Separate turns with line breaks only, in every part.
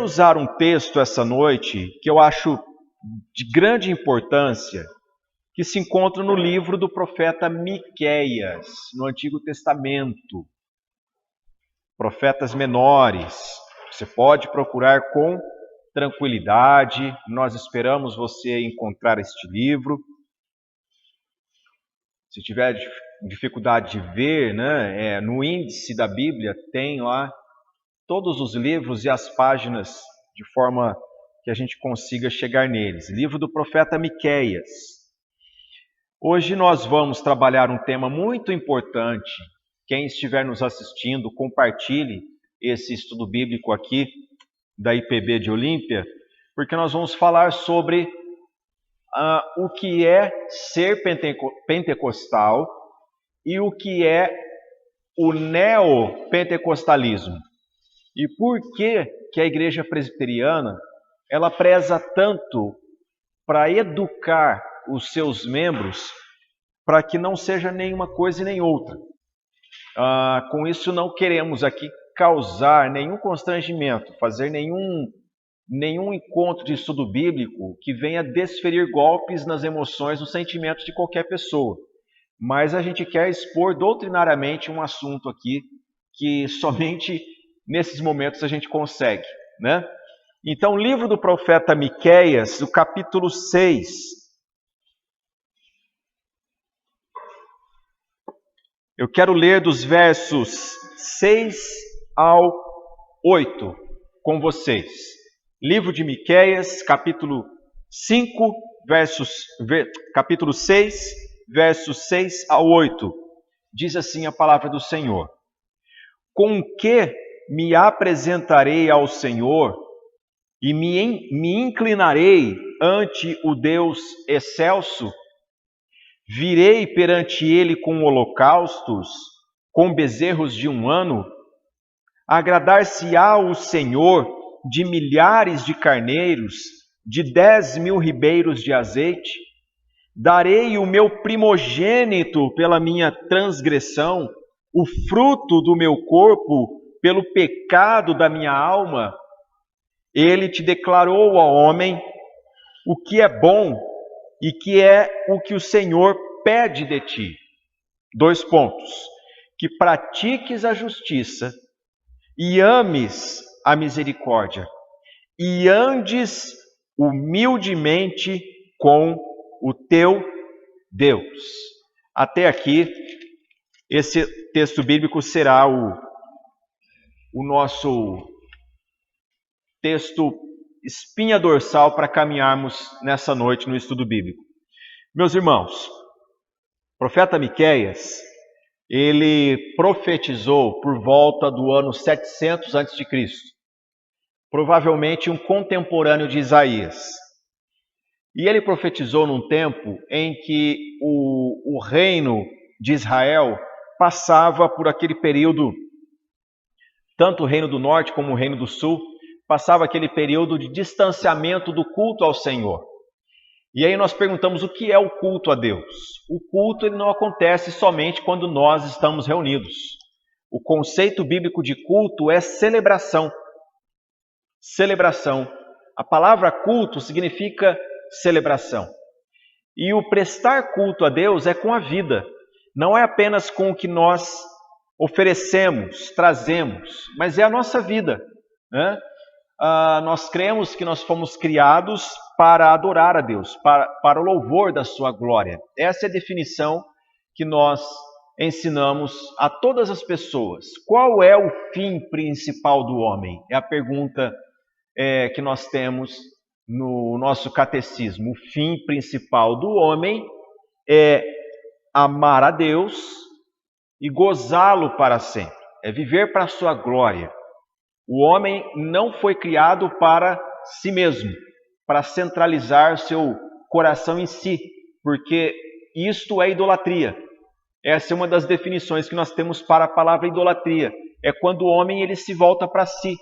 usar um texto essa noite que eu acho de grande importância, que se encontra no livro do profeta Miqueias, no Antigo Testamento. Profetas menores. Você pode procurar com tranquilidade. Nós esperamos você encontrar este livro. Se tiver dificuldade de ver, né, no índice da Bíblia tem lá todos os livros e as páginas de forma que a gente consiga chegar neles. Livro do profeta Miqueias. Hoje nós vamos trabalhar um tema muito importante. Quem estiver nos assistindo, compartilhe esse estudo bíblico aqui da IPB de Olímpia, porque nós vamos falar sobre o que é ser pentecostal e o que é o neopentecostalismo. E por que a igreja presbiteriana ela preza tanto para educar os seus membros para que não seja nenhuma coisa e nem outra. Com isso não queremos aqui causar nenhum constrangimento, fazer nenhum encontro de estudo bíblico que venha desferir golpes nas emoções, nos sentimentos de qualquer pessoa. Mas a gente quer expor doutrinariamente um assunto aqui que somente nesses momentos a gente consegue, né? Então, o livro do profeta Miqueias, o capítulo 6. Eu quero ler dos versos 6 ao 8 com vocês. Livro de Miqueias, capítulo 5, capítulo 6, versos 6 ao 8. Diz assim a palavra do Senhor: Com que me apresentarei ao Senhor e me inclinarei ante o Deus excelso? Virei perante ele com holocaustos, com bezerros de um ano? Agradar-se-á o Senhor de milhares de carneiros, de 10.000 ribeiros de azeite? Darei o meu primogênito pela minha transgressão, o fruto do meu corpo pelo pecado da minha alma? Ele te declarou, ó homem, o que é bom e que é o que o Senhor pede de ti. 2 pontos. Que pratiques a justiça e ames a misericórdia e andes humildemente com o teu Deus. Até aqui, esse texto bíblico será o nosso texto espinha dorsal para caminharmos nessa noite no estudo bíblico. Meus irmãos, o profeta Miqueias, ele profetizou por volta do ano 700 a.C., provavelmente um contemporâneo de Isaías. E ele profetizou num tempo em que o reino de Israel passava por aquele período, tanto o reino do norte como o reino do sul, passava aquele período de distanciamento do culto ao Senhor. E aí nós perguntamos o que é o culto a Deus. O culto ele não acontece somente quando nós estamos reunidos. O conceito bíblico de culto é celebração. Celebração. A palavra culto significa celebração. E o prestar culto a Deus é com a vida. Não é apenas com o que nós oferecemos, trazemos, mas é a nossa vida, né? Nós cremos que nós fomos criados para adorar a Deus, para o louvor da sua glória. Essa é a definição que nós ensinamos a todas as pessoas. Qual é o fim principal do homem? É a pergunta que nós temos no nosso catecismo. O fim principal do homem é amar a Deus e gozá-lo para sempre. É viver para a sua glória. O homem não foi criado para si mesmo, para centralizar seu coração em si, porque isto é idolatria. Essa é uma das definições que nós temos para a palavra idolatria. É quando o homem ele se volta para si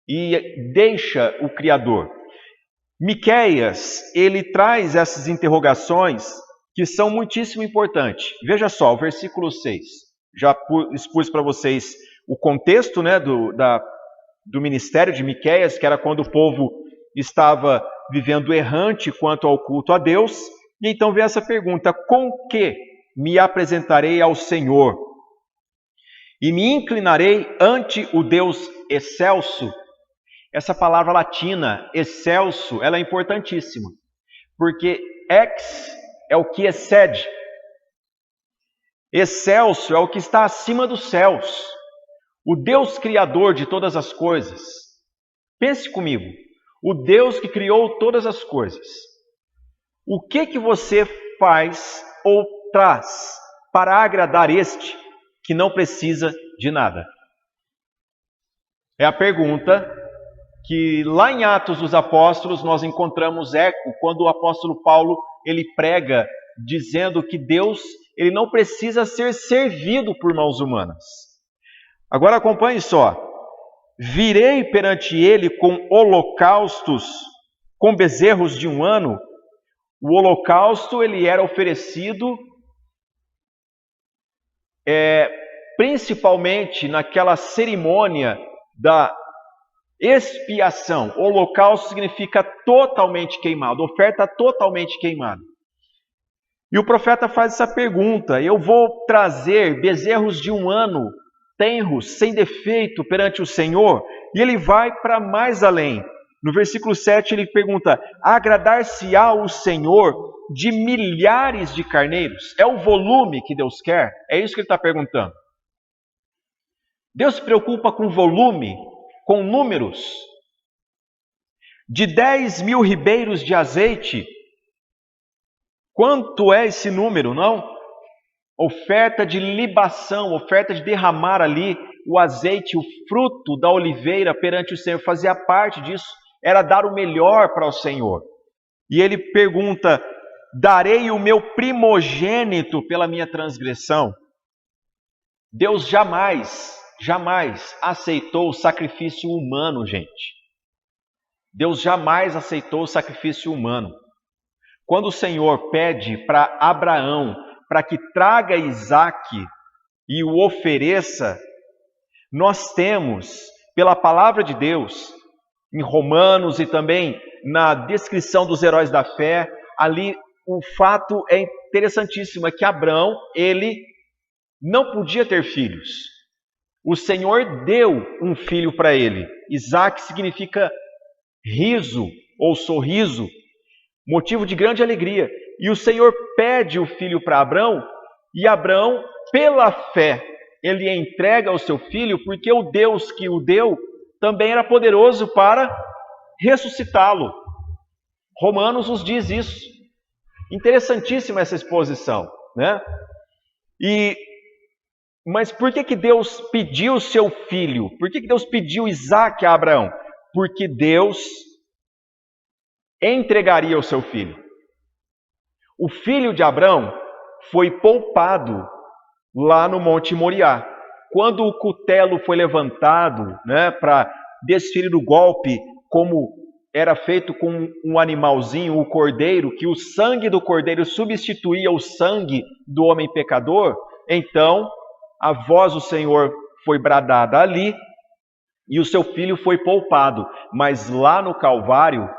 e deixa o Criador. Miqueias, ele traz essas interrogações que são muitíssimo importantes. Veja só, o versículo 6. Já expus para vocês o contexto, né, do ministério de Miqueias, que era quando o povo estava vivendo errante quanto ao culto a Deus. E então vem essa pergunta: com que me apresentarei ao Senhor? E me inclinarei ante o Deus excelso? Essa palavra latina, excelso, ela é importantíssima, porque ex é o que excede. Excelso é o que está acima dos céus. O Deus criador de todas as coisas. Pense comigo. O Deus que criou todas as coisas. O que você faz ou traz para agradar este que não precisa de nada? É a pergunta que lá em Atos dos Apóstolos nós encontramos eco quando o apóstolo Paulo ele prega dizendo que Deus ele não precisa ser servido por mãos humanas. Agora acompanhe só. Virei perante ele com holocaustos, com bezerros de um ano. O holocausto ele era oferecido principalmente naquela cerimônia da expiação. Holocausto significa totalmente queimado, oferta totalmente queimada. E o profeta faz essa pergunta: eu vou trazer bezerros de um ano, tenros, sem defeito perante o Senhor? E ele vai para mais além. No versículo 7 ele pergunta: agradar-se-á o Senhor de milhares de carneiros? É o volume que Deus quer? É isso que ele está perguntando. Deus se preocupa com volume, com números. De 10.000 ribeiros de azeite. Quanto é esse número, não? Oferta de libação, oferta de derramar ali o azeite, o fruto da oliveira perante o Senhor, fazia parte disso, era dar o melhor para o Senhor. E ele pergunta: darei o meu primogênito pela minha transgressão? Deus jamais aceitou o sacrifício humano, gente. Deus jamais aceitou o sacrifício humano. Quando o Senhor pede para Abraão para que traga Isaque e o ofereça, nós temos, pela palavra de Deus, em Romanos e também na descrição dos heróis da fé, ali o fato é interessantíssimo, é que Abraão, ele não podia ter filhos. O Senhor deu um filho para ele. Isaque significa riso ou sorriso, motivo de grande alegria. E o Senhor pede o filho para Abraão, e Abraão, pela fé, ele entrega o seu filho, porque o Deus que o deu também era poderoso para ressuscitá-lo. Romanos nos diz isso. Interessantíssima essa exposição, né? Mas por que Deus pediu o seu filho? Por que Deus pediu Isaque a Abraão? Porque Deus entregaria o seu filho. O filho de Abraão foi poupado lá no Monte Moriá. Quando o cutelo foi levantado, né, para desferir o golpe, como era feito com um animalzinho, o cordeiro, que o sangue do cordeiro substituía o sangue do homem pecador, então a voz do Senhor foi bradada ali e o seu filho foi poupado. Mas lá no Calvário,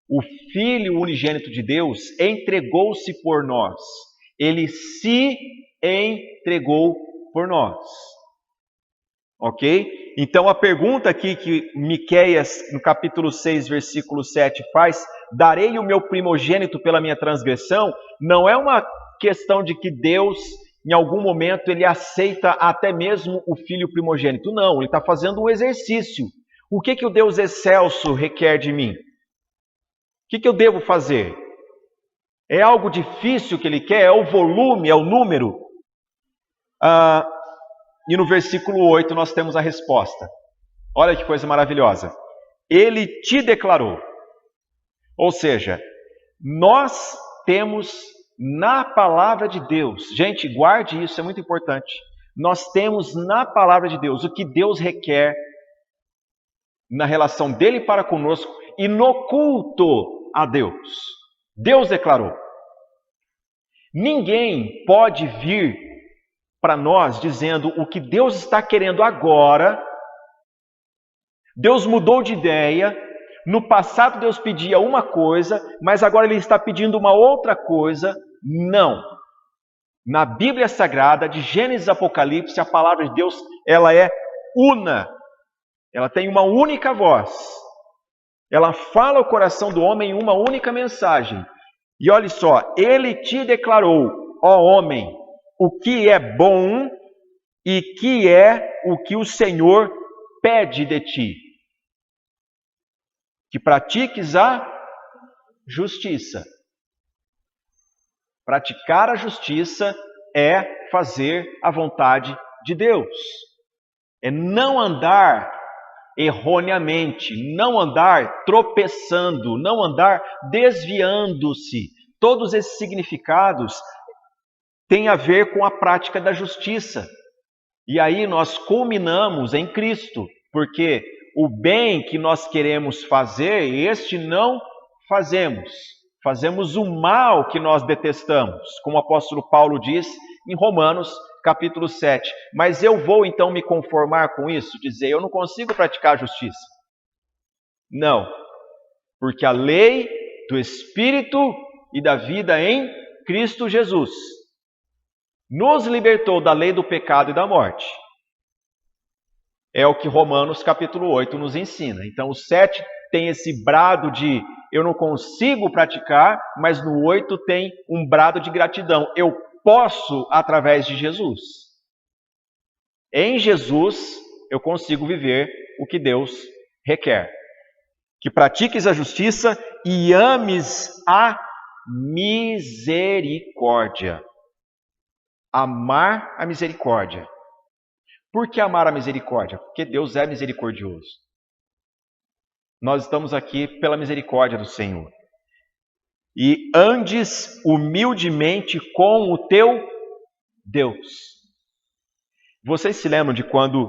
o Filho unigênito de Deus entregou-se por nós. Ele se entregou por nós. Ok? Então a pergunta aqui que Miqueias, no capítulo 6, versículo 7 faz: darei o meu primogênito pela minha transgressão? Não é uma questão de que Deus, em algum momento, ele aceita até mesmo o filho primogênito. Não, ele está fazendo um exercício. O que o Deus excelso requer de mim? O que eu devo fazer? É algo difícil que ele quer? É o volume? É o número? E no versículo 8 nós temos a resposta. Olha que coisa maravilhosa. Ele te declarou. Ou seja, nós temos na palavra de Deus. Gente, guarde isso, é muito importante. Nós temos na palavra de Deus o que Deus requer na relação dele para conosco e no culto a Deus. Deus declarou. Ninguém pode vir para nós dizendo o que Deus está querendo agora, Deus mudou de ideia. No passado Deus pedia uma coisa, mas agora Ele está pedindo uma outra coisa. Não. Na Bíblia Sagrada, de Gênesis a Apocalipse, a palavra de Deus, ela é una. Ela tem uma única voz. Ela fala ao coração do homem uma única mensagem. E olha só, Ele te declarou, ó homem, o que é bom e que é o que o Senhor pede de ti. Que pratiques a justiça. Praticar a justiça é fazer a vontade de Deus. É não andar erroneamente, não andar tropeçando, não andar desviando-se. Todos esses significados têm a ver com a prática da justiça. E aí nós culminamos em Cristo, porque o bem que nós queremos fazer, este não fazemos. Fazemos o mal que nós detestamos, como o apóstolo Paulo diz em Romanos, capítulo 7. Mas eu vou então me conformar com isso, dizer, eu não consigo praticar a justiça. Não, porque a lei do Espírito e da vida em Cristo Jesus nos libertou da lei do pecado e da morte. É o que Romanos capítulo 8 nos ensina. Então o 7 tem esse brado de eu não consigo praticar, mas no 8 tem um brado de gratidão. Eu posso através de Jesus. Em Jesus eu consigo viver o que Deus requer. Que pratiques a justiça e ames a misericórdia. Amar a misericórdia. Por que amar a misericórdia? Porque Deus é misericordioso. Nós estamos aqui pela misericórdia do Senhor. E andes humildemente com o teu Deus. Vocês se lembram de quando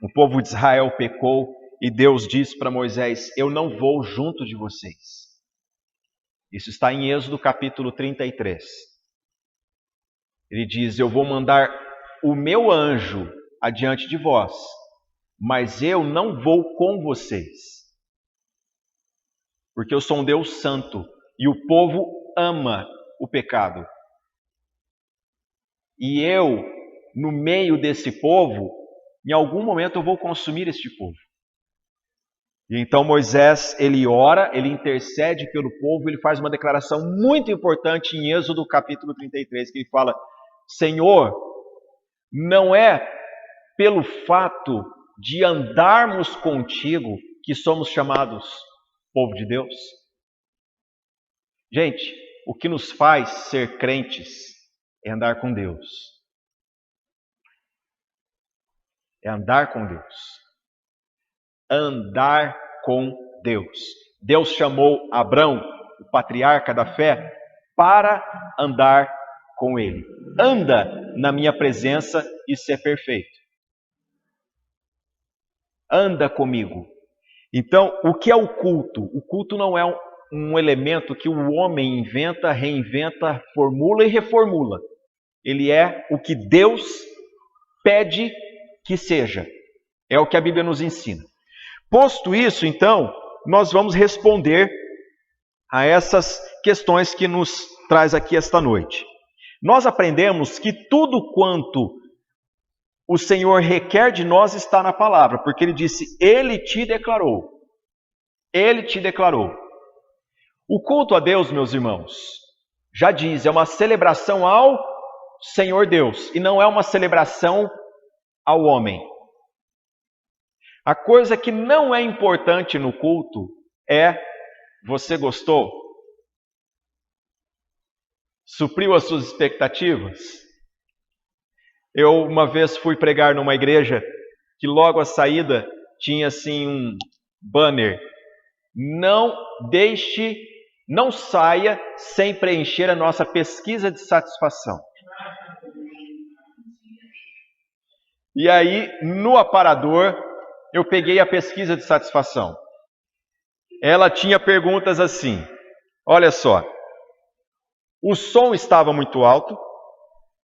o povo de Israel pecou e Deus disse para Moisés, eu não vou junto de vocês. Isso está em Êxodo capítulo 33. Ele diz, eu vou mandar o meu anjo adiante de vós, mas eu não vou com vocês. Porque eu sou um Deus santo e o povo ama o pecado. E eu, no meio desse povo, em algum momento eu vou consumir este povo. E então Moisés, ele ora, ele intercede pelo povo, ele faz uma declaração muito importante em Êxodo capítulo 33, que ele fala, Senhor, não é pelo fato de andarmos contigo que somos chamados povo de Deus. Gente, o que nos faz ser crentes é andar com Deus. É andar com Deus. Andar com Deus. Deus chamou Abrão, o patriarca da fé, para andar com ele. Anda na minha presença e ser perfeito. Anda comigo. Então, o que é o culto? O culto não é um elemento que o homem inventa, reinventa, formula e reformula. Ele é o que Deus pede que seja. É o que a Bíblia nos ensina. Posto isso, então, nós vamos responder a essas questões que nos traz aqui esta noite. Nós aprendemos que tudo quanto o Senhor requer de nós está na palavra, porque Ele disse, Ele te declarou. Ele te declarou. O culto a Deus, meus irmãos, já diz, é uma celebração ao Senhor Deus, e não é uma celebração ao homem. A coisa que não é importante no culto é, você gostou? Supriu as suas expectativas? Eu uma vez fui pregar numa igreja que logo à saída tinha assim um banner. Não saia sem preencher a nossa pesquisa de satisfação. E aí, no aparador, eu peguei a pesquisa de satisfação. Ela tinha perguntas assim, olha só, o som estava muito alto?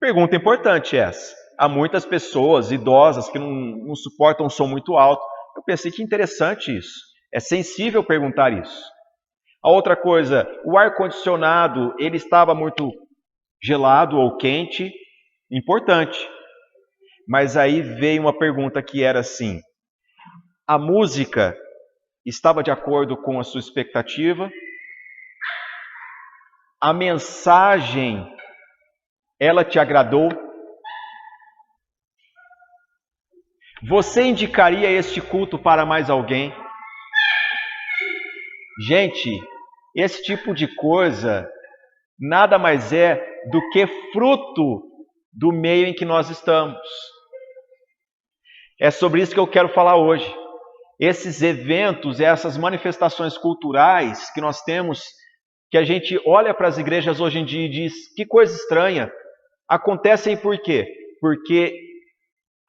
Pergunta importante essa. Há muitas pessoas idosas que não suportam um som muito alto. Eu pensei que interessante isso. É sensível perguntar isso. A outra coisa, o ar-condicionado, ele estava muito gelado ou quente? Importante. Mas aí veio uma pergunta que era assim: a música estava de acordo com a sua expectativa? A mensagem, ela te agradou? Você indicaria este culto para mais alguém? Gente, esse tipo de coisa nada mais é do que fruto do meio em que nós estamos. É sobre isso que eu quero falar hoje. Esses eventos, essas manifestações culturais que nós temos, que a gente olha para as igrejas hoje em dia e diz, que coisa estranha, acontecem por quê? Porque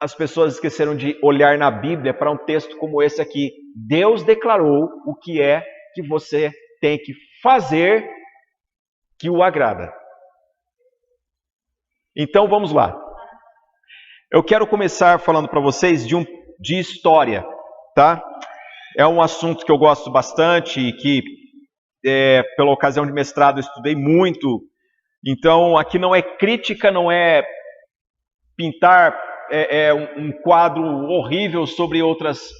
as pessoas esqueceram de olhar na Bíblia para um texto como esse aqui. Deus declarou o que é que você tem que fazer que o agrada. Então vamos lá. Eu quero começar falando para vocês de história, tá? É um assunto que eu gosto bastante e que, pela ocasião de mestrado, eu estudei muito. Então, aqui não é crítica, não é pintar um quadro horrível sobre outras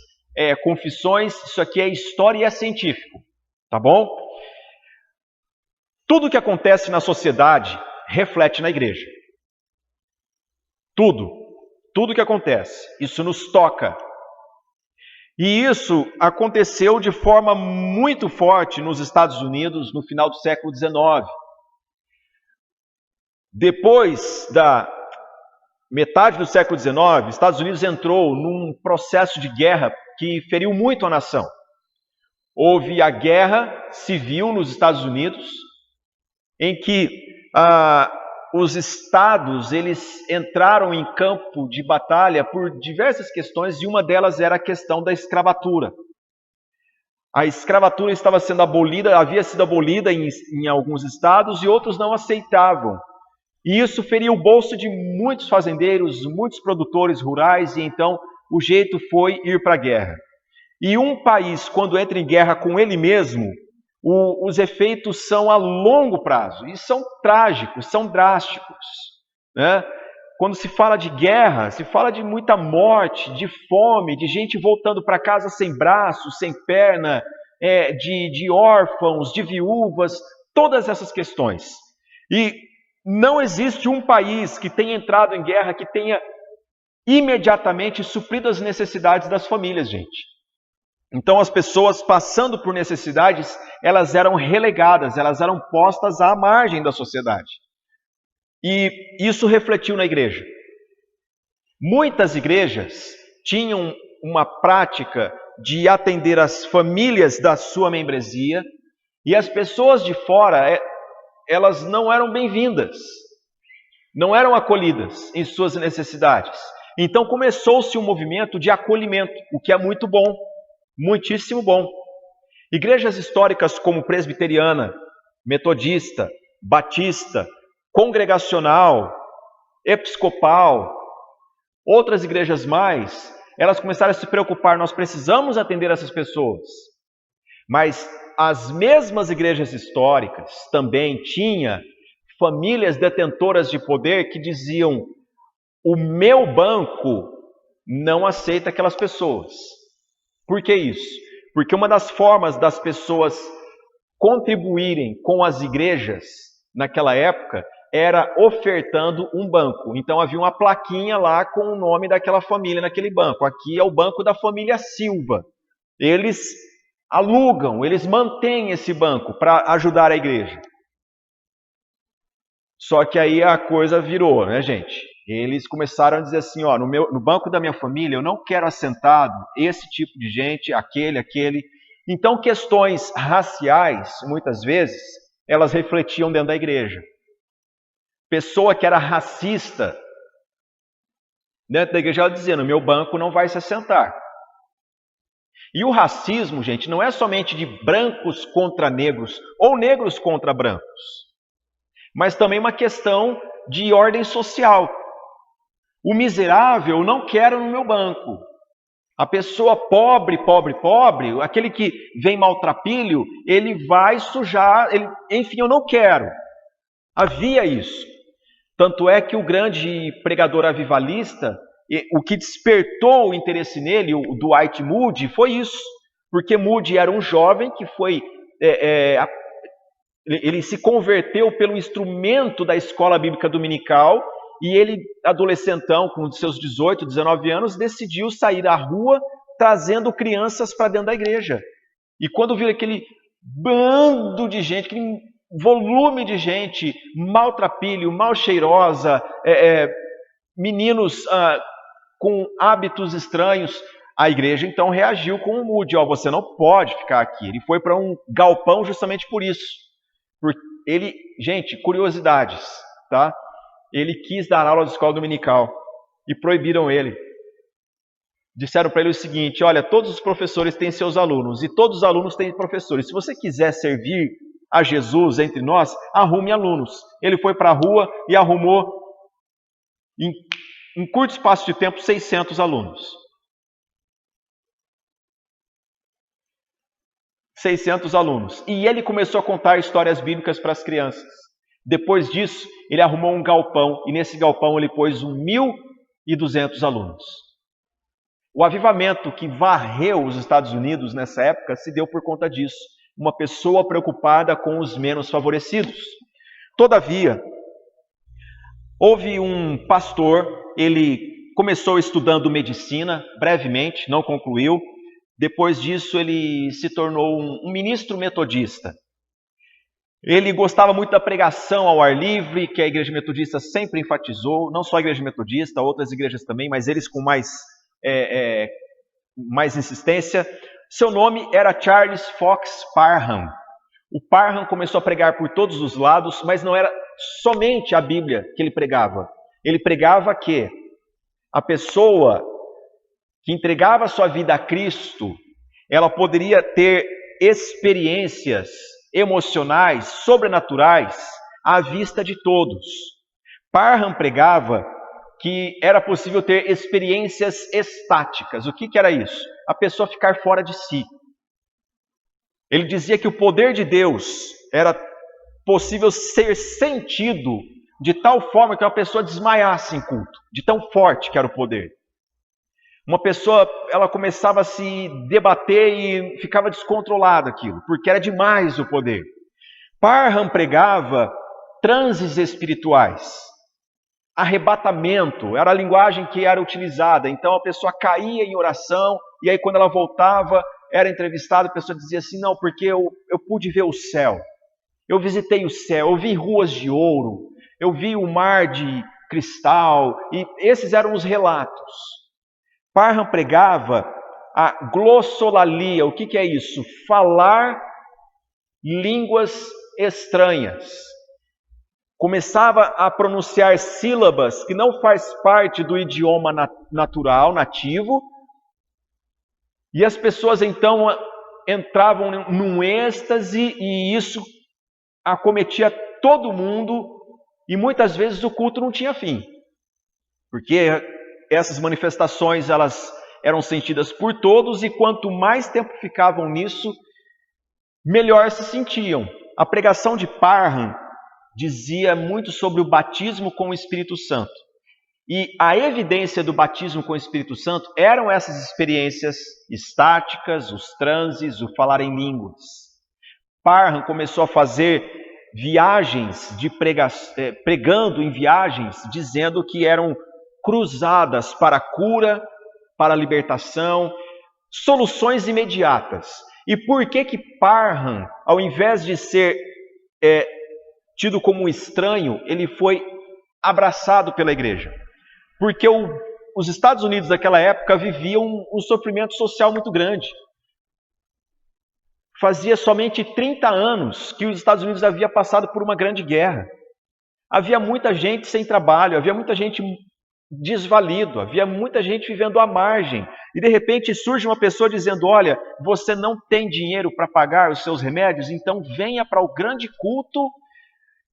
confissões. Isso aqui é história e é científico, tá bom? Tudo que acontece na sociedade reflete na igreja. Tudo que acontece, isso nos toca. E isso aconteceu de forma muito forte nos Estados Unidos no final do século XIX. Depois da metade do século XIX, os Estados Unidos entrou num processo de guerra que feriu muito a nação. Houve a guerra civil nos Estados Unidos, em que os estados eles entraram em campo de batalha por diversas questões, e uma delas era a questão da escravatura. A escravatura estava sendo abolida, havia sido abolida em alguns estados e outros não aceitavam. E isso feriu o bolso de muitos fazendeiros, muitos produtores rurais, e então o jeito foi ir para a guerra. E um país, quando entra em guerra com ele mesmo, os efeitos são a longo prazo, e são trágicos, são drásticos, né? Quando se fala de guerra, se fala de muita morte, de fome, de gente voltando para casa sem braço, sem perna, de órfãos, de viúvas, todas essas questões. E não existe um país que tenha entrado em guerra que tenha imediatamente suprido as necessidades das famílias, gente. Então as pessoas passando por necessidades, elas eram relegadas, elas eram postas à margem da sociedade. E isso refletiu na igreja. Muitas igrejas tinham uma prática de atender as famílias da sua membresia, e as pessoas de fora, elas não eram bem-vindas, não eram acolhidas em suas necessidades. Então começou-se um movimento de acolhimento, o que é muito bom, muitíssimo bom. Igrejas históricas como presbiteriana, metodista, batista, congregacional, episcopal, outras igrejas mais, elas começaram a se preocupar, nós precisamos atender essas pessoas. Mas as mesmas igrejas históricas também tinham famílias detentoras de poder que diziam: o meu banco não aceita aquelas pessoas. Por que isso? Porque uma das formas das pessoas contribuírem com as igrejas naquela época era ofertando um banco. Então havia uma plaquinha lá com o nome daquela família naquele banco. Aqui é o banco da família Silva. Eles alugam, eles mantêm esse banco para ajudar a igreja. Só que aí a coisa virou, né, gente? Eles começaram a dizer assim, ó, no banco da minha família eu não quero assentado esse tipo de gente, aquele. Então questões raciais, muitas vezes, elas refletiam dentro da igreja. Pessoa que era racista, dentro da igreja ela dizia, no meu banco não vai se assentar. E o racismo, gente, não é somente de brancos contra negros, ou negros contra brancos, mas também uma questão de ordem social. O miserável eu não quero no meu banco. A pessoa pobre, aquele que vem maltrapilho, ele vai sujar, enfim, eu não quero. Havia isso. Tanto é que o grande pregador avivalista, o que despertou o interesse nele, o Dwight Moody, foi isso. Porque Moody era um jovem que foi... ele se converteu pelo instrumento da escola bíblica dominical e ele, adolescentão, com seus 18, 19 anos, decidiu sair à rua trazendo crianças para dentro da igreja. E quando viu aquele bando de gente, aquele volume de gente maltrapilho, mal cheirosa, meninos com hábitos estranhos, a igreja então reagiu com um Moody: você não pode ficar aqui. Ele foi para um galpão justamente por isso. Ele, gente, curiosidades, tá? Ele quis dar aula de escola dominical e proibiram ele. Disseram para ele o seguinte: olha, todos os professores têm seus alunos e todos os alunos têm professores. Se você quiser servir a Jesus entre nós, arrume alunos. Ele foi para a rua e arrumou, em curto espaço de tempo, 600 alunos. 600 alunos. E ele começou a contar histórias bíblicas para as crianças. Depois disso, ele arrumou um galpão e nesse galpão ele pôs 1.200 alunos. O avivamento que varreu os Estados Unidos nessa época se deu por conta disso. Uma pessoa preocupada com os menos favorecidos. Todavia, houve um pastor, ele começou estudando medicina, brevemente, não concluiu. Depois disso, ele se tornou um ministro metodista. Ele gostava muito da pregação ao ar livre, que a igreja metodista sempre enfatizou, não só a igreja metodista, outras igrejas também, mas eles com mais insistência. Seu nome era Charles Fox Parham. O Parham começou a pregar por todos os lados, mas não era somente a Bíblia que ele pregava. Ele pregava que a pessoa que entregava sua vida a Cristo, ela poderia ter experiências emocionais, sobrenaturais, à vista de todos. Parham pregava que era possível ter experiências estáticas. O que era isso? A pessoa ficar fora de si. Ele dizia que o poder de Deus era possível ser sentido de tal forma que uma pessoa desmaiasse em culto, de tão forte que era o poder. Uma pessoa, ela começava a se debater e ficava descontrolada aquilo, porque era demais o poder. Parham pregava transes espirituais, arrebatamento, era a linguagem que era utilizada. Então a pessoa caía em oração, e aí quando ela voltava, era entrevistada, a pessoa dizia assim: não, porque eu pude ver o céu, eu visitei o céu, eu vi ruas de ouro, eu vi o mar de cristal, e esses eram os relatos. Parham pregava a glossolalia. O que é isso? Falar línguas estranhas. Começava a pronunciar sílabas que não faz parte do idioma natural, nativo, e as pessoas então entravam num êxtase e isso acometia todo mundo e muitas vezes o culto não tinha fim, porque essas manifestações elas eram sentidas por todos e quanto mais tempo ficavam nisso, melhor se sentiam. A pregação de Parham dizia muito sobre o batismo com o Espírito Santo. E a evidência do batismo com o Espírito Santo eram essas experiências estáticas, os transes, o falar em línguas. Parham começou a fazer viagens pregando em viagens, dizendo que eram cruzadas para a cura, para a libertação, soluções imediatas. E por que Parham, ao invés de ser tido como um estranho, ele foi abraçado pela igreja? Porque os Estados Unidos daquela época viviam um sofrimento social muito grande. Fazia somente 30 anos que os Estados Unidos havia passado por uma grande guerra. Havia muita gente sem trabalho, havia muita gente desvalido, havia muita gente vivendo à margem. E de repente surge uma pessoa dizendo: olha, você não tem dinheiro para pagar os seus remédios, então venha para o grande culto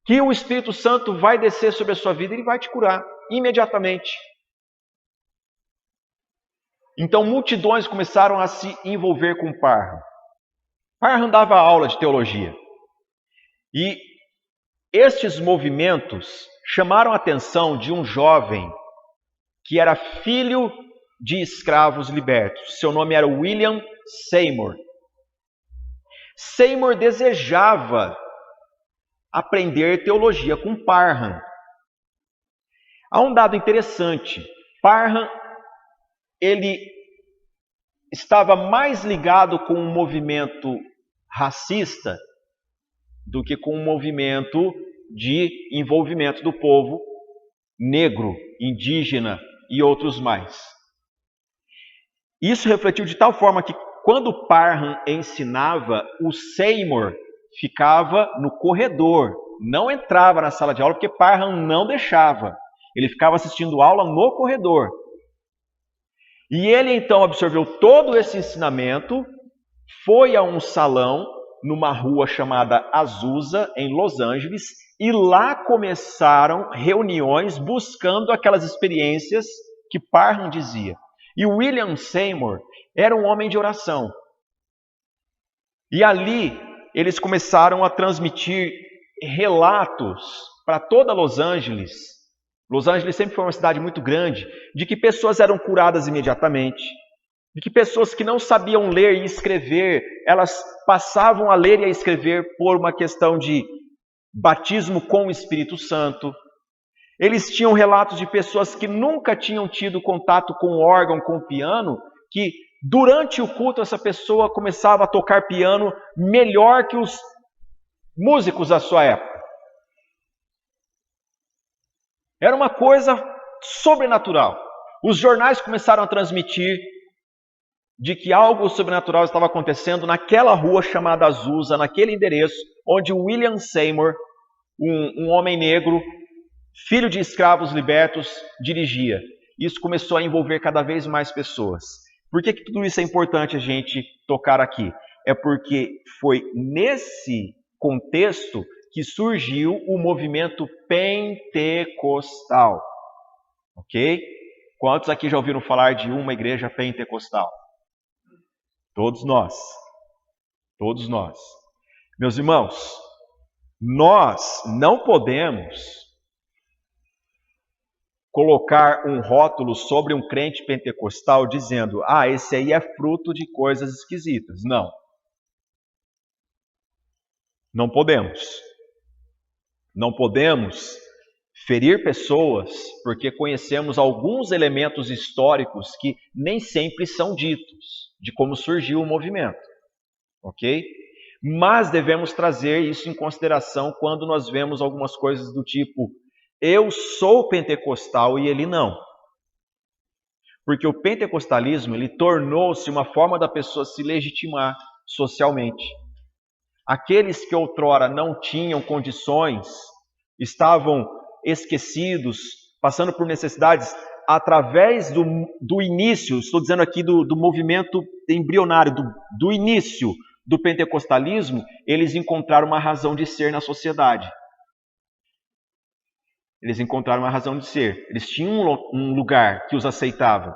que o Espírito Santo vai descer sobre a sua vida e ele vai te curar imediatamente. Então multidões começaram a se envolver com Parham. Parham dava aula de teologia. E estes movimentos chamaram a atenção de um jovem que era filho de escravos libertos. Seu nome era William Seymour. Seymour desejava aprender teologia com Parham. Há um dado interessante. Parham, ele estava mais ligado com um movimento racista do que com um movimento de envolvimento do povo negro, indígena e outros mais. Isso refletiu de tal forma que quando Parham ensinava, o Seymour ficava no corredor, não entrava na sala de aula porque Parham não deixava. Ele ficava assistindo aula no corredor. E ele então absorveu todo esse ensinamento, foi a um salão numa rua chamada Azusa, em Los Angeles, e lá começaram reuniões buscando aquelas experiências que Parham dizia. E William Seymour era um homem de oração. E ali eles começaram a transmitir relatos para toda Los Angeles. Los Angeles sempre foi uma cidade muito grande, de que pessoas eram curadas imediatamente, de que pessoas que não sabiam ler e escrever, elas passavam a ler e a escrever por uma questão de batismo com o Espírito Santo. Eles tinham relatos de pessoas que nunca tinham tido contato com órgão, com piano, que durante o culto essa pessoa começava a tocar piano melhor que os músicos da sua época. Era uma coisa sobrenatural. Os jornais começaram a transmitir de que algo sobrenatural estava acontecendo naquela rua chamada Azusa, naquele endereço, onde William Seymour, um homem negro, filho de escravos libertos, dirigia. Isso começou a envolver cada vez mais pessoas. Por que tudo isso é importante a gente tocar aqui? É porque foi nesse contexto que surgiu o movimento pentecostal. Ok? Quantos aqui já ouviram falar de uma igreja pentecostal? Todos nós. Todos nós. Meus irmãos, nós não podemos colocar um rótulo sobre um crente pentecostal dizendo: ah, esse aí é fruto de coisas esquisitas. Não. Não podemos. Não podemos ferir pessoas porque conhecemos alguns elementos históricos que nem sempre são ditos de como surgiu o movimento, ok? Mas devemos trazer isso em consideração quando nós vemos algumas coisas do tipo: eu sou pentecostal e ele não. Porque o pentecostalismo, ele tornou-se uma forma da pessoa se legitimar socialmente. Aqueles que outrora não tinham condições, estavam esquecidos, passando por necessidades, através do início, estou dizendo aqui do movimento embrionário, do início do pentecostalismo, eles encontraram uma razão de ser na sociedade. Eles encontraram uma razão de ser. Eles tinham um lugar que os aceitava.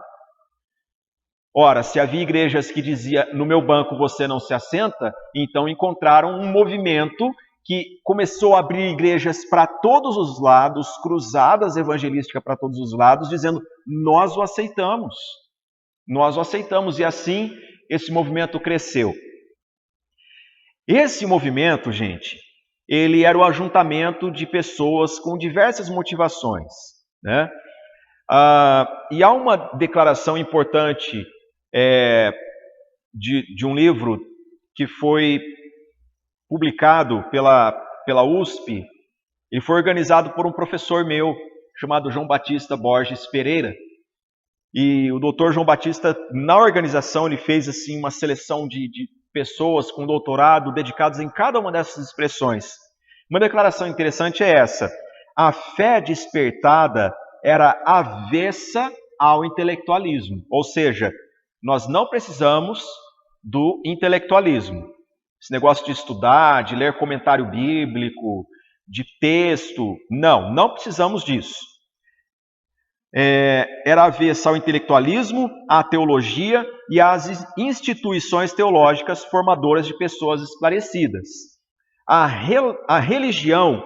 Ora, se havia igrejas que diziam: no meu banco você não se assenta, então encontraram um movimento que começou a abrir igrejas para todos os lados, cruzadas evangelísticas para todos os lados, dizendo: nós o aceitamos. Nós o aceitamos. E assim esse movimento cresceu. Esse movimento, gente, ele era o ajuntamento de pessoas com diversas motivações, né? E há uma declaração importante de um livro que foi publicado pela USP. Ele foi organizado por um professor meu, chamado João Batista Borges Pereira. E o doutor João Batista, na organização, ele fez assim uma seleção de pessoas com doutorado dedicados em cada uma dessas expressões. Uma declaração interessante é essa: a fé despertada era avessa ao intelectualismo, ou seja, nós não precisamos do intelectualismo. Esse negócio de estudar, de ler comentário bíblico, de texto, não precisamos disso. era avessa ao intelectualismo, à teologia e às instituições teológicas formadoras de pessoas esclarecidas. A religião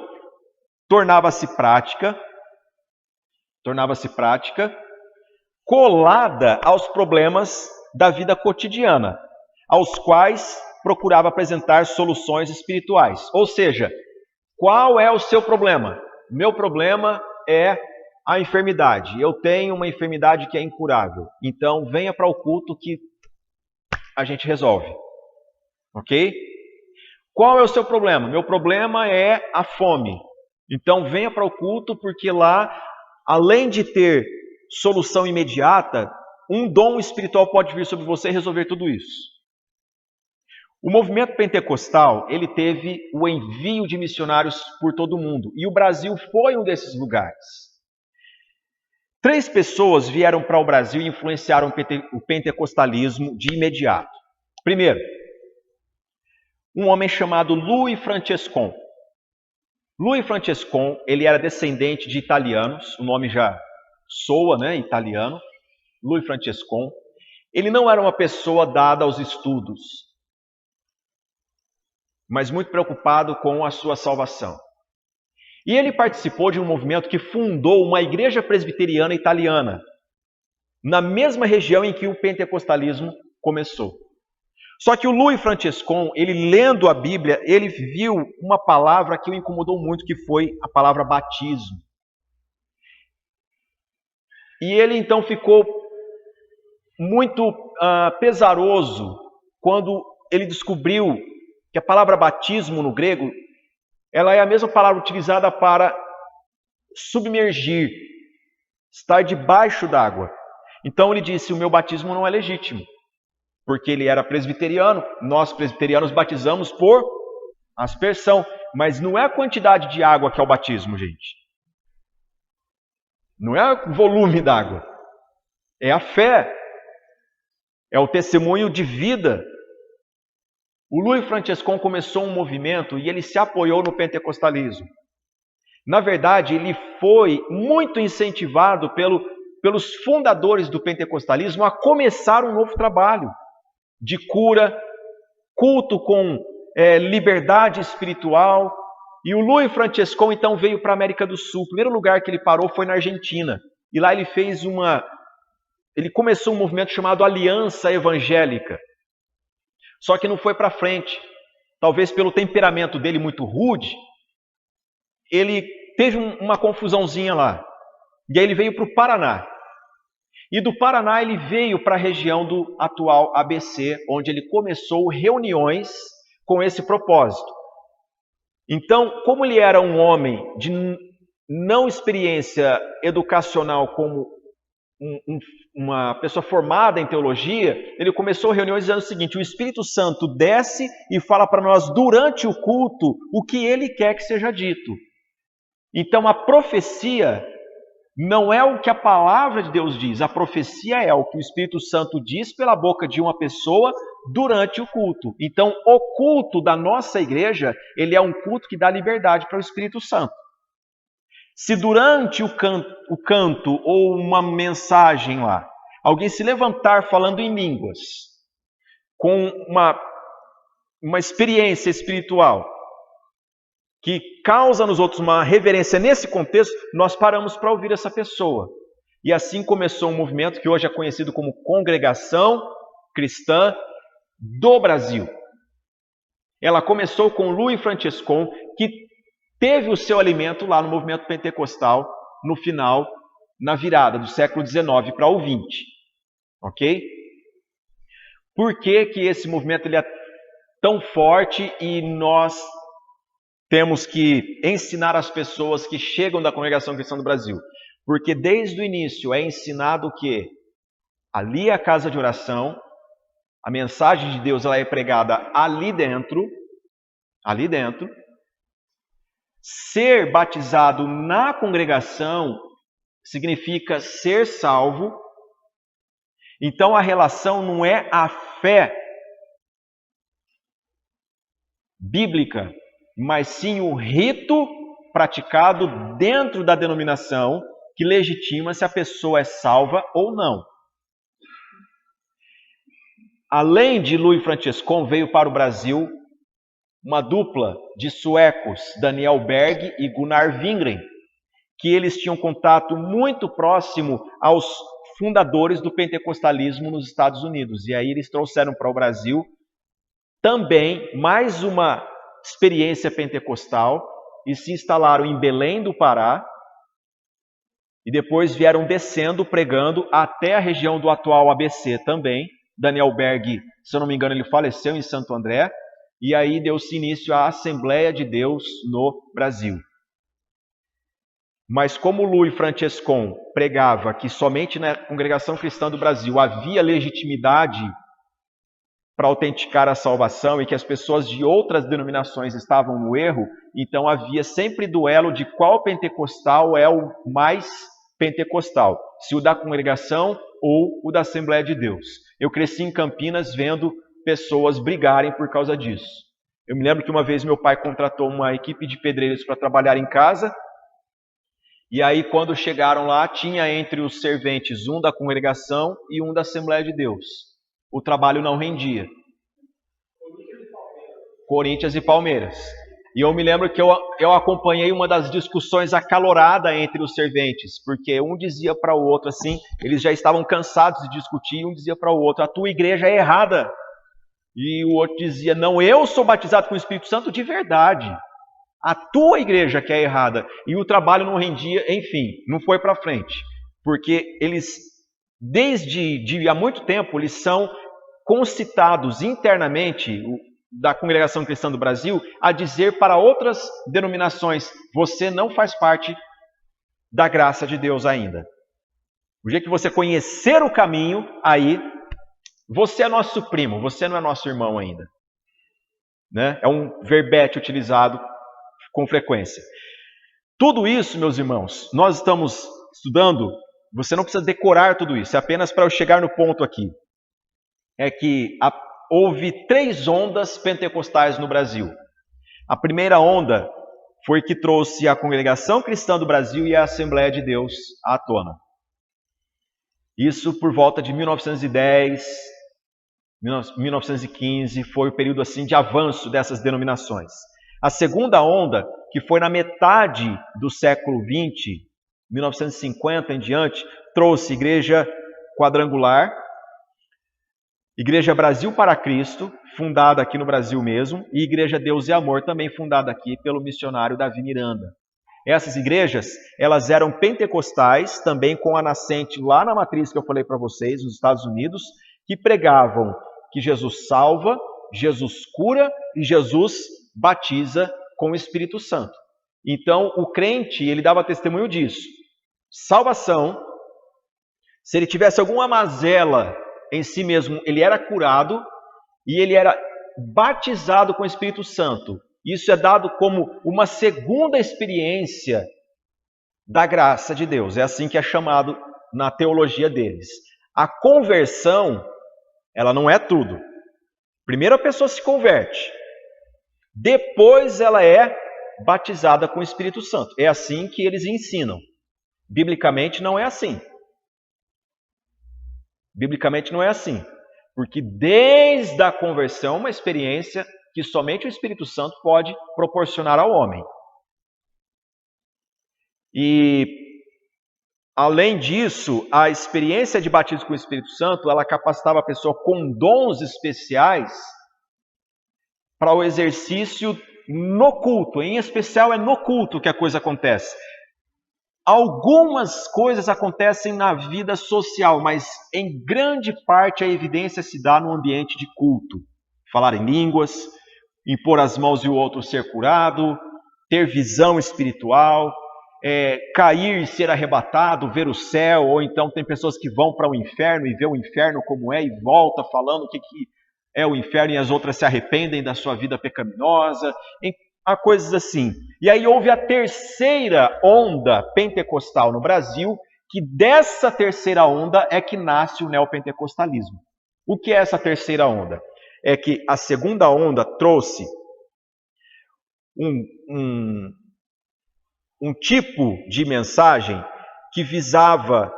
tornava-se prática, colada aos problemas da vida cotidiana, aos quais procurava apresentar soluções espirituais. Ou seja, qual é o seu problema? Meu problema é a enfermidade. Eu tenho uma enfermidade que é incurável. Então, venha para o culto que a gente resolve. Ok? Qual é o seu problema? Meu problema é a fome. Então, venha para o culto porque lá, além de ter solução imediata, um dom espiritual pode vir sobre você e resolver tudo isso. O movimento pentecostal, ele teve o envio de missionários por todo o mundo. E o Brasil foi um desses lugares. 3 pessoas vieram para o Brasil e influenciaram o pentecostalismo de imediato. Primeiro, um homem chamado Louis Francescon. Louis Francescon, ele era descendente de italianos, o nome já soa, né, italiano. Louis Francescon. Ele não era uma pessoa dada aos estudos, mas muito preocupado com a sua salvação. E ele participou de um movimento que fundou uma igreja presbiteriana italiana, na mesma região em que o pentecostalismo começou. Só que o Louis Francescon, ele lendo a Bíblia, ele viu uma palavra que o incomodou muito, que foi a palavra batismo. E ele então ficou muito pesaroso quando ele descobriu que a palavra batismo no grego, ela é a mesma palavra utilizada para submergir, estar debaixo d'água. Então ele disse, o meu batismo não é legítimo, porque ele era presbiteriano, nós presbiterianos batizamos por aspersão, mas não é a quantidade de água que é o batismo, gente. Não é o volume d'água, é a fé, é o testemunho de vida. O Louis Francescon começou um movimento e ele se apoiou no pentecostalismo. Na verdade, ele foi muito incentivado pelos fundadores do pentecostalismo a começar um novo trabalho de cura, culto com liberdade espiritual. E o Louis Francescon então veio para a América do Sul. O primeiro lugar que ele parou foi na Argentina. E lá ele começou um movimento chamado Aliança Evangélica. Só que não foi para frente. Talvez pelo temperamento dele muito rude, ele teve uma confusãozinha lá. E aí ele veio para o Paraná. E do Paraná ele veio para a região do atual ABC, onde ele começou reuniões com esse propósito. Então, como ele era um homem de não experiência educacional como uma pessoa formada em teologia, ele começou reuniões dizendo o seguinte: o Espírito Santo desce e fala para nós durante o culto o que ele quer que seja dito. Então a profecia não é o que a palavra de Deus diz, a profecia é o que o Espírito Santo diz pela boca de uma pessoa durante o culto. Então o culto da nossa igreja, ele é um culto que dá liberdade para o Espírito Santo. Se durante o canto ou uma mensagem lá, alguém se levantar falando em línguas, com uma experiência espiritual, que causa nos outros uma reverência nesse contexto, nós paramos para ouvir essa pessoa. E assim começou um movimento que hoje é conhecido como Congregação Cristã do Brasil. Ela começou com Louis Francescon, que teve o seu alimento lá no movimento pentecostal, no final, na virada do século XIX para o XX. Ok? Por que que esse movimento ele é tão forte e nós temos que ensinar as pessoas que chegam da Congregação Cristã do Brasil? Porque desde o início é ensinado que ali é a casa de oração, a mensagem de Deus ela é pregada ali dentro. Ser batizado na congregação significa ser salvo. Então a relação não é a fé bíblica, mas sim o rito praticado dentro da denominação que legitima se a pessoa é salva ou não. Além de Louis Francescon, veio para o Brasil uma dupla de suecos, Daniel Berg e Gunnar Wingren, que eles tinham contato muito próximo aos fundadores do pentecostalismo nos Estados Unidos. E aí eles trouxeram para o Brasil também mais uma experiência pentecostal e se instalaram em Belém do Pará e depois vieram descendo, pregando até a região do atual ABC também. Daniel Berg, se eu não me engano, ele faleceu em Santo André, e aí deu-se início à Assembleia de Deus no Brasil. Mas como Louis Francescon pregava que somente na Congregação Cristã do Brasil havia legitimidade para autenticar a salvação e que as pessoas de outras denominações estavam no erro, então havia sempre duelo de qual pentecostal é o mais pentecostal, se o da congregação ou o da Assembleia de Deus. Eu cresci em Campinas vendo pessoas brigarem por causa disso. Eu me lembro que uma vez meu pai contratou uma equipe de pedreiros para trabalhar em casa, e aí quando chegaram lá, tinha entre os serventes um da congregação e um da Assembleia de Deus. O trabalho não rendia. Corinthians e Palmeiras. E eu me lembro que eu acompanhei uma das discussões acaloradas entre os serventes, porque um dizia para o outro assim, eles já estavam cansados de discutir, um dizia para o outro, a tua igreja é errada. E o outro dizia, não, eu sou batizado com o Espírito Santo de verdade. A tua igreja que é errada. E o trabalho não rendia, enfim, não foi para frente. Porque eles, desde há muito tempo, eles são concitados internamente, da Congregação Cristã do Brasil, a dizer para outras denominações, você não faz parte da graça de Deus ainda. O dia que você conhecer o caminho, aí, você é nosso primo, você não é nosso irmão ainda. Né? É um verbete utilizado com frequência. Tudo isso, meus irmãos, nós estamos estudando, você não precisa decorar tudo isso, é apenas para eu chegar no ponto aqui. É que houve 3 ondas pentecostais no Brasil. A primeira onda foi que trouxe a Congregação Cristã do Brasil e a Assembleia de Deus à tona. Isso por volta de 1910, 1915, foi o período assim de avanço dessas denominações. A segunda onda, que foi na metade do século XX, 1950 em diante, trouxe Igreja Quadrangular, Igreja Brasil para Cristo, fundada aqui no Brasil mesmo, e Igreja Deus e Amor, também fundada aqui pelo missionário Davi Miranda. Essas igrejas, elas eram pentecostais, também com a nascente lá na matriz que eu falei para vocês, nos Estados Unidos, que pregavam que Jesus salva, Jesus cura e Jesus batiza com o Espírito Santo. Então, o crente, ele dava testemunho disso. Salvação, se ele tivesse alguma mazela em si mesmo, ele era curado e ele era batizado com o Espírito Santo. Isso é dado como uma segunda experiência da graça de Deus. É assim que é chamado na teologia deles. A conversão, ela não é tudo. Primeiro a pessoa se converte. Depois ela é batizada com o Espírito Santo. É assim que eles ensinam. Biblicamente não é assim. Biblicamente não é assim. Porque desde a conversão, uma experiência que somente o Espírito Santo pode proporcionar ao homem. E, além disso, a experiência de batismo com o Espírito Santo, ela capacitava a pessoa com dons especiais para o exercício no culto. Em especial, é no culto que a coisa acontece. Algumas coisas acontecem na vida social, mas em grande parte a evidência se dá no ambiente de culto. Falar em línguas, impor as mãos e o outro ser curado, ter visão espiritual, cair e ser arrebatado, ver o céu, ou então tem pessoas que vão para o inferno e vê o inferno como é e volta falando o que é o inferno e as outras se arrependem da sua vida pecaminosa. Há coisas assim. E aí houve a terceira onda pentecostal no Brasil, que dessa terceira onda é que nasce o neopentecostalismo. O que é essa terceira onda? É que a segunda onda trouxe um tipo de mensagem que visava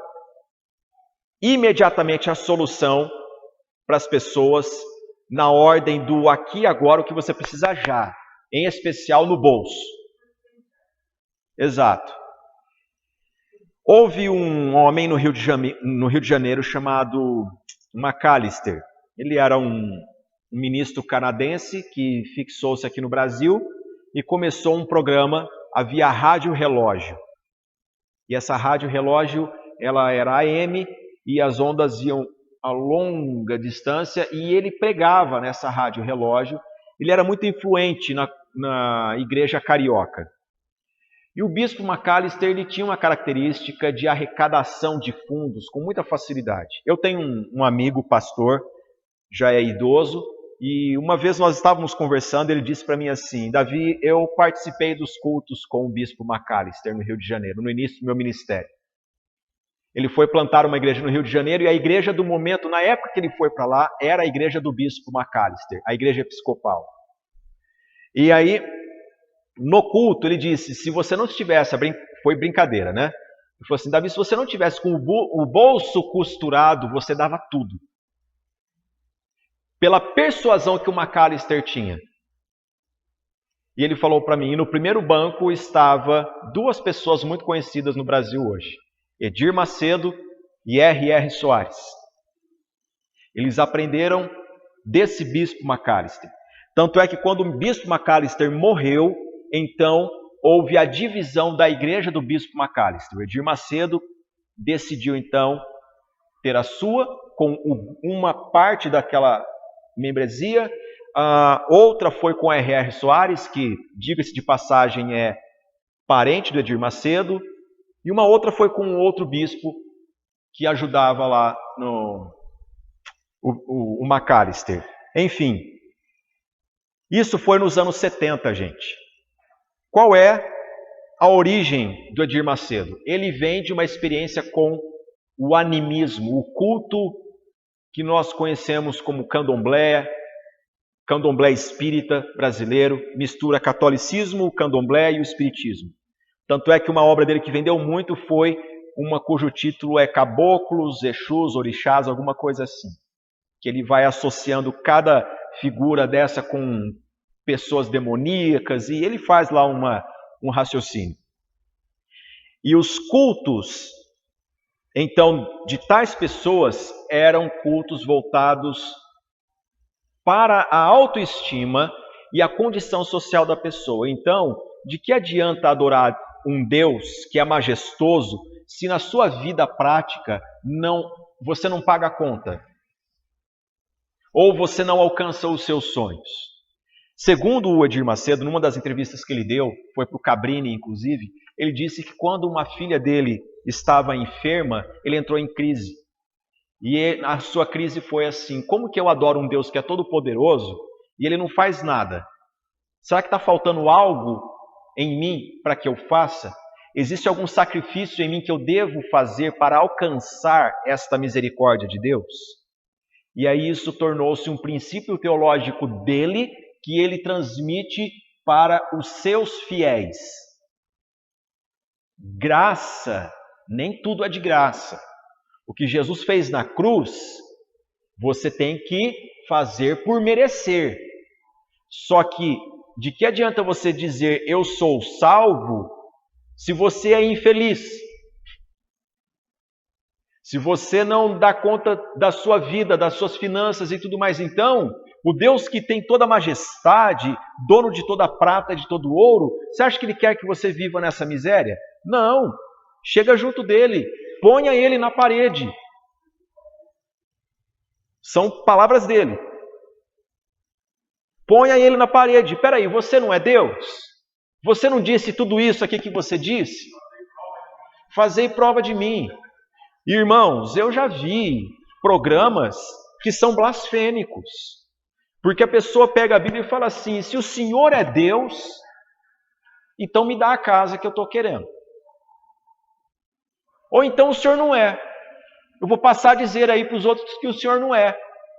imediatamente a solução para as pessoas na ordem do aqui e agora, o que você precisa já, em especial no bolso. Exato. Houve um homem no Rio de Janeiro chamado McAllister. Ele era um ministro canadense que fixou-se aqui no Brasil e começou um programa, havia rádio relógio. E essa rádio relógio, ela era AM e as ondas iam a longa distância e ele pregava nessa rádio relógio. Ele era muito influente na igreja carioca. E o bispo McAllister, ele tinha uma característica de arrecadação de fundos com muita facilidade. Eu tenho um amigo pastor, já é idoso, e uma vez nós estávamos conversando, ele disse para mim assim: Davi, eu participei dos cultos com o bispo McAllister no Rio de Janeiro, no início do meu ministério. Ele foi plantar uma igreja no Rio de Janeiro e a igreja do momento, na época que ele foi para lá, era a igreja do bispo McAllister, a igreja episcopal. E aí, no culto, ele disse, se você não estivesse, foi brincadeira, né? Ele falou assim, Davi, se você não tivesse com o bolso costurado, você dava tudo. Pela persuasão que o McAllister tinha. E ele falou para mim, e no primeiro banco estava duas pessoas muito conhecidas no Brasil hoje. Edir Macedo e R.R. Soares. Eles aprenderam desse bispo McAllister. Tanto é que quando o bispo McAllister morreu, então houve a divisão da igreja do bispo McAllister. O Edir Macedo decidiu então ter a sua, com uma parte daquela membresia, outra foi com R.R. Soares, que, diga-se de passagem, é parente do Edir Macedo, e uma outra foi com outro bispo que ajudava lá o McAllister. Enfim, isso foi nos anos 70, gente. Qual é a origem do Edir Macedo? Ele vem de uma experiência com o animismo, o culto que nós conhecemos como candomblé espírita brasileiro, mistura catolicismo, o candomblé e o espiritismo. Tanto é que uma obra dele que vendeu muito foi uma cujo título é Caboclos, Exus, Orixás, alguma coisa assim. Que ele vai associando cada figura dessa com pessoas demoníacas e ele faz lá um raciocínio. E os cultos, então, de tais pessoas eram cultos voltados para a autoestima e a condição social da pessoa. Então, de que adianta adorar um Deus que é majestoso se na sua vida prática você não paga a conta? Ou você não alcança os seus sonhos? Segundo o Edir Macedo, numa das entrevistas que ele deu, foi para o Cabrini inclusive, ele disse que quando uma filha dele estava enferma, ele entrou em crise. E a sua crise foi assim, como que eu adoro um Deus que é todo poderoso e ele não faz nada? Será que está faltando algo em mim para que eu faça? Existe algum sacrifício em mim que eu devo fazer para alcançar esta misericórdia de Deus? E aí isso tornou-se um princípio teológico dele, que ele transmite para os seus fiéis. Graça, nem tudo é de graça. O que Jesus fez na cruz, você tem que fazer por merecer. Só que, de que adianta você dizer eu sou salvo, se você é infeliz? Se você não dá conta da sua vida, das suas finanças e tudo mais, então, o Deus que tem toda a majestade, dono de toda a prata, de todo o ouro, você acha que Ele quer que você viva nessa miséria? Não. Chega junto dele, ponha ele na parede. São palavras dele. Ponha ele na parede. Espera aí, você não é Deus? Você não disse tudo isso aqui que você disse? Fazei prova de mim. Irmãos, eu já vi programas que são blasfêmicos. Porque a pessoa pega a Bíblia e fala assim, se o Senhor é Deus, então me dá a casa que eu estou querendo. Ou então o Senhor não é. Eu vou passar a dizer aí para os outros que o Senhor não é.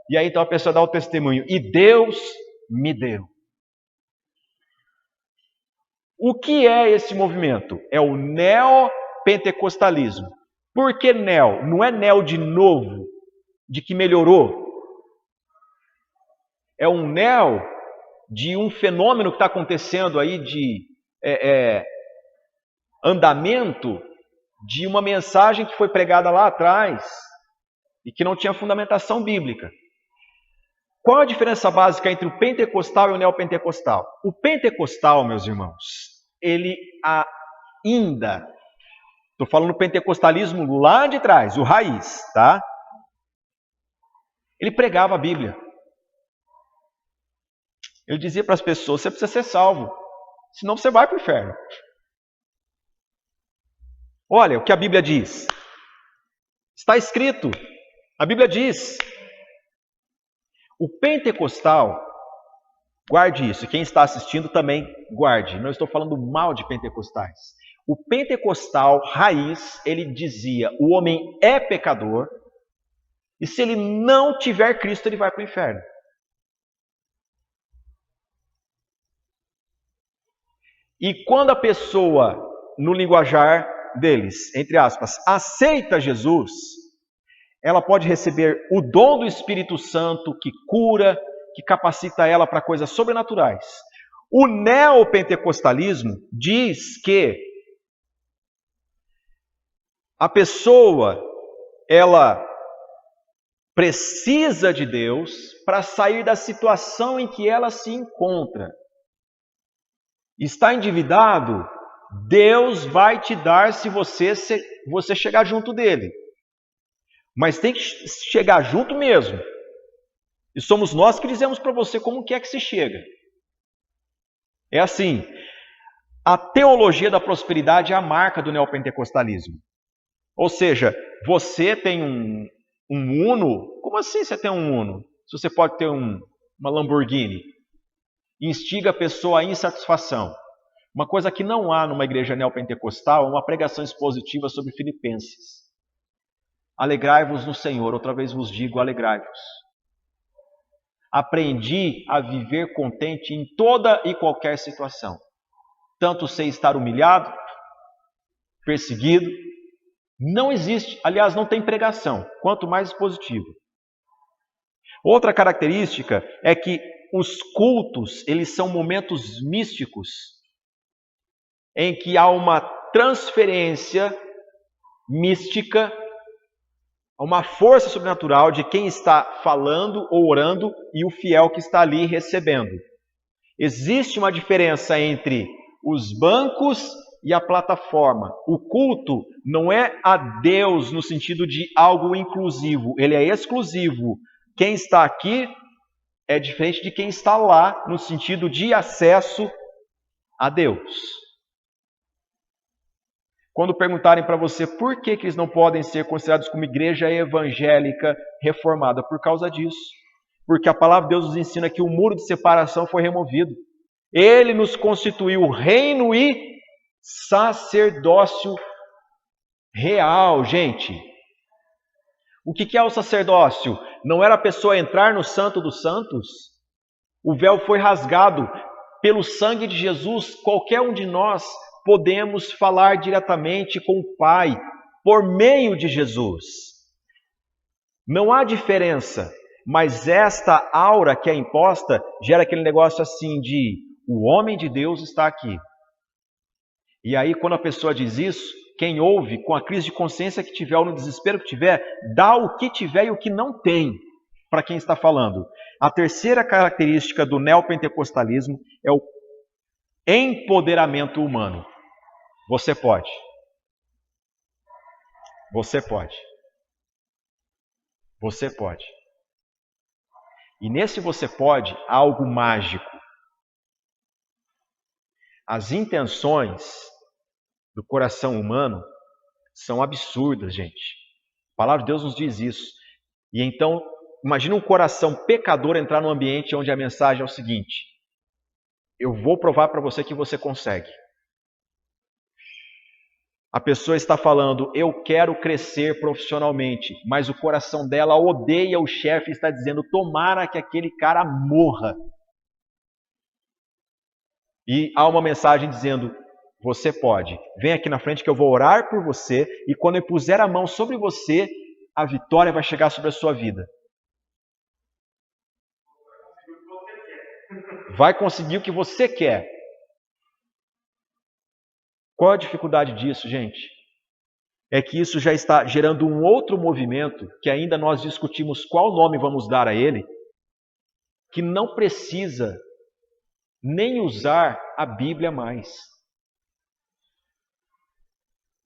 E aí então a pessoa dá o testemunho. E Deus me deu. O que é esse movimento? É o neopentecostalismo. Por que neo? Não é neo de novo, de que melhorou. É um neo de um fenômeno que está acontecendo aí de andamento de uma mensagem que foi pregada lá atrás e que não tinha fundamentação bíblica. Qual a diferença básica entre o pentecostal e o neopentecostal? O pentecostal, meus irmãos, ele ainda, estou falando do pentecostalismo lá de trás, o raiz, tá? Ele pregava a Bíblia. Ele dizia para as pessoas, você precisa ser salvo, senão você vai para o inferno. Olha o que a Bíblia diz. Está escrito, a Bíblia diz. O pentecostal, guarde isso, quem está assistindo também guarde, não estou falando mal de pentecostais. O pentecostal raiz, ele dizia, o homem é pecador, e se ele não tiver Cristo, ele vai para o inferno. E quando a pessoa, no linguajar deles, entre aspas, aceita Jesus, ela pode receber o dom do Espírito Santo que cura, que capacita ela para coisas sobrenaturais. O neopentecostalismo diz que a pessoa, ela precisa de Deus para sair da situação em que ela se encontra. Está endividado? Deus vai te dar se você chegar junto dele. Mas tem que chegar junto mesmo. E somos nós que dizemos para você como que é que se chega. É assim, a teologia da prosperidade é a marca do neopentecostalismo. Ou seja, você tem um Uno, como assim você tem um Uno? Se você pode ter uma Lamborghini. Instiga a pessoa à insatisfação. Uma coisa que não há numa igreja neopentecostal é uma pregação expositiva sobre Filipenses. Alegrai-vos no Senhor, outra vez vos digo, alegrai-vos. Aprendi a viver contente em toda e qualquer situação. Tanto sei estar humilhado, perseguido, não existe, aliás, não tem pregação, quanto mais expositivo. Outra característica é que os cultos, eles são momentos místicos, em que há uma transferência mística, uma força sobrenatural de quem está falando ou orando e o fiel que está ali recebendo. Existe uma diferença entre os bancos e a plataforma. O culto não é a Deus no sentido de algo inclusivo, ele é exclusivo. Quem está aqui é diferente de quem está lá no sentido de acesso a Deus. Quando perguntarem para você por que eles não podem ser considerados como igreja evangélica reformada, por causa disso. Porque a palavra de Deus nos ensina que o muro de separação foi removido. Ele nos constituiu reino e sacerdócio real, gente. O que é o sacerdócio? Não era a pessoa entrar no Santo dos Santos? O véu foi rasgado pelo sangue de Jesus. Qualquer um de nós podemos falar diretamente com o Pai por meio de Jesus. Não há diferença, mas esta aura que é imposta gera aquele negócio assim de o homem de Deus está aqui. E aí quando a pessoa diz isso, quem ouve com a crise de consciência que tiver ou no desespero que tiver, dá o que tiver e o que não tem para quem está falando. A terceira característica do neopentecostalismo é o empoderamento humano. Você pode. Você pode. Você pode. E nesse você pode, há algo mágico. As intenções do coração humano são absurdas, gente. A palavra de Deus nos diz isso. E então, imagina um coração pecador entrar num ambiente onde a mensagem é o seguinte: eu vou provar para você que você consegue. A pessoa está falando, eu quero crescer profissionalmente, mas o coração dela odeia o chefe e está dizendo, tomara que aquele cara morra. E há uma mensagem dizendo, Você pode. Vem aqui na frente que eu vou orar por você e quando eu puser a mão sobre você, a vitória vai chegar sobre a sua vida. Vai conseguir o que você quer. Qual a dificuldade disso, gente? É que isso já está gerando um outro movimento, que ainda nós discutimos qual nome vamos dar a ele, que não precisa nem usar a Bíblia mais.